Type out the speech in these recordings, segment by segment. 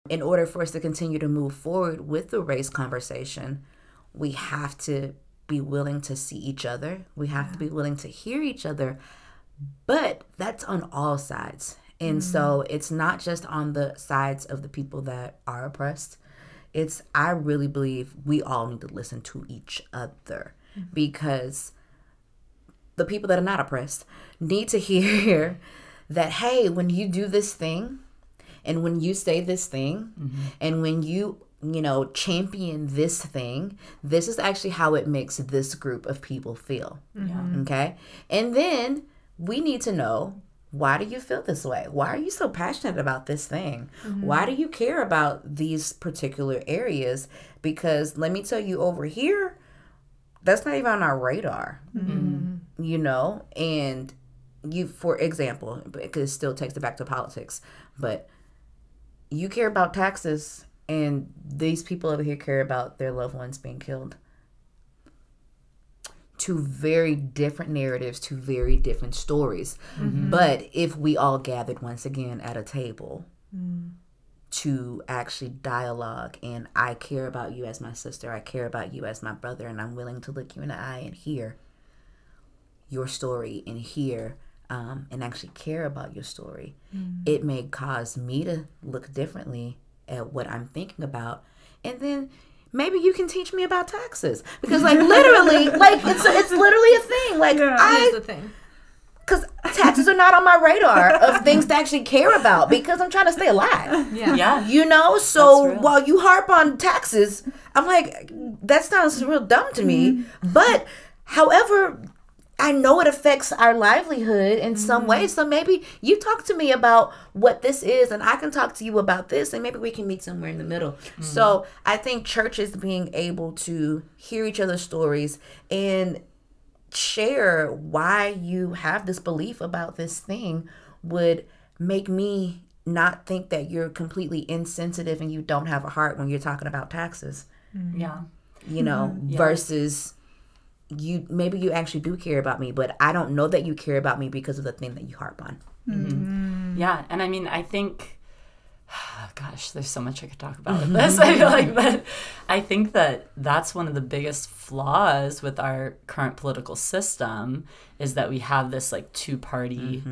In order for us to continue to move forward with the race conversation, we have to be willing to see each other. We have to be willing to hear each other. But that's on all sides. And so it's not just on the sides of the people that are oppressed. I really believe we all need to listen to each other, because the people that are not oppressed need to hear that, hey, when you do this thing and when you say this thing and when you champion this thing, this is actually how it makes this group of people feel. Okay? And then we need to know, why do you feel this way? Why are you so passionate about this thing? Why do you care about these particular areas? Because let me tell you, over here, that's not even on our radar, and for example, because it still takes it back to politics, but you care about taxes and these people over here care about their loved ones being killed. Two very different narratives, two very different stories. But if we all gathered once again at a table to actually dialogue, and I care about you as my sister, I care about you as my brother, and I'm willing to look you in the eye and hear your story and hear and actually care about your story, it may cause me to look differently at what I'm thinking about. And then maybe you can teach me about taxes, because literally, it's literally a thing. It is a thing. Because taxes are not on my radar of things to actually care about, because I'm trying to stay alive. So while you harp on taxes, I'm like, that sounds real dumb to me. But however, I know it affects our livelihood in some way. So maybe you talk to me about what this is, and I can talk to you about this, and maybe we can meet somewhere in the middle. So I think churches being able to hear each other's stories and share why you have this belief about this thing would make me not think that you're completely insensitive and you don't have a heart when you're talking about taxes. Versus maybe you actually do care about me, but I don't know that you care about me because of the thing that you harp on. Yeah, and I mean, I think, gosh, there's so much I could talk about with this. I feel like, but I think that that's one of the biggest flaws with our current political system, is that we have this two-party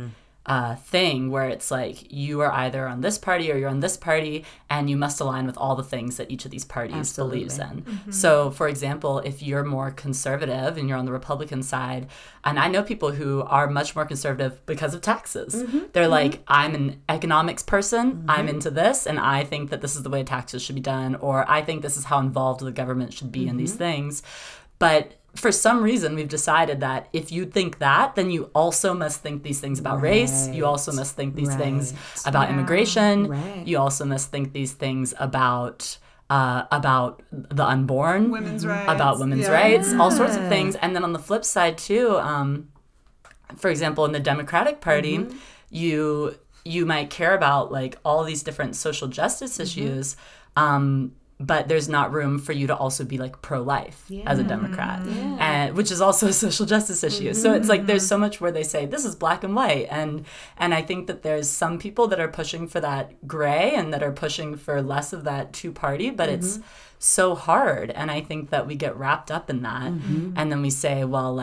thing where it's you are either on this party or you're on this party, and you must align with all the things that each of these parties believes in. So, for example, if you're more conservative and you're on the Republican side, and I know people who are much more conservative because of taxes. They're like, I'm an economics person, I'm into this, and I think that this is the way taxes should be done, or I think this is how involved the government should be in these things. But for some reason, we've decided that if you think that, then you also must think these things about race. You also must think these things about immigration. You also must think these things about the unborn, women's rights, about women's rights, all sorts of things. And then on the flip side too, for example, in the Democratic Party, you might care about all these different social justice issues, but there's not room for you to also be pro-life as a Democrat, and which is also a social justice issue. So it's there's so much where they say this is black and white, and I think that there's some people that are pushing for that gray and that are pushing for less of that two-party, but it's so hard, and I think that we get wrapped up in that, and then we say, well,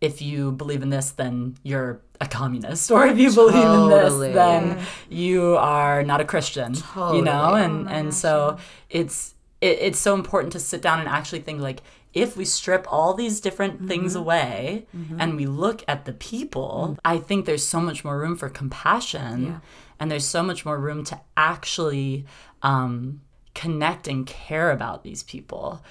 if you believe in this, then you're a communist, or if you believe in this, then you are not a Christian, and so it's so important to sit down and actually think if we strip all these different things away and we look at the people, I think there's so much more room for compassion, and there's so much more room to actually connect and care about these people.